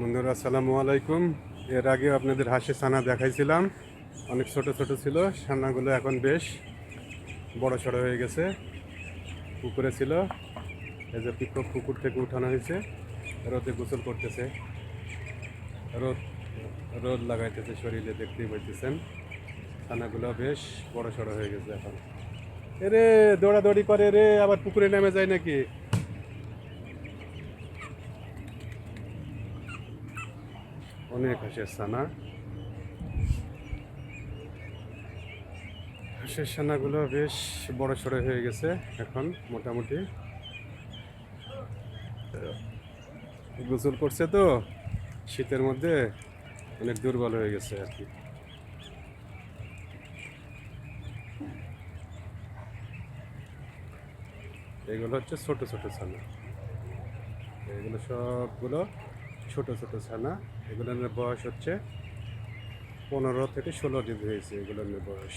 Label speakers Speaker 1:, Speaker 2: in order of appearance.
Speaker 1: বন্ধুরা আসসালামু আলাইকুম। এর আগে আপনাদের হাঁসের ছানা দেখাইছিলাম, অনেক ছোট ছোট ছিল। ছানাগুলো এখন বেশ বড় সড়ো হয়ে গেছে। পুকুরে ছিল, এই যে পুকুর থেকে উঠানো হয়েছে, রোদে গোসল করতেছে, রোদ রোদ লাগাইতেছে শরীরে, দেখতেই পাইতেছেন। ছানাগুলো বেশ বড় সড়ো হয়ে গেছে এখন। এরে দৌড়াদৌড়ি করে রে, আবার পুকুরে নেমে যায় নাকি? অনেক হাঁসের ছানা। হাঁসের ছানাগুলো বেশ বড় সড়ো হয়ে গেছে এখন, মোটামুটি গোসল করছে তো শীতের মধ্যে, অনেক দুর্বল হয়ে গেছে আর কি। এগুলো হচ্ছে ছোট ছোট ছানা, এগুলো সবগুলো ছোট ছোট ছানা। এগুলোর বয়স হচ্ছে 15 থেকে 16 দিন হয়েছে এগুলোর বয়স।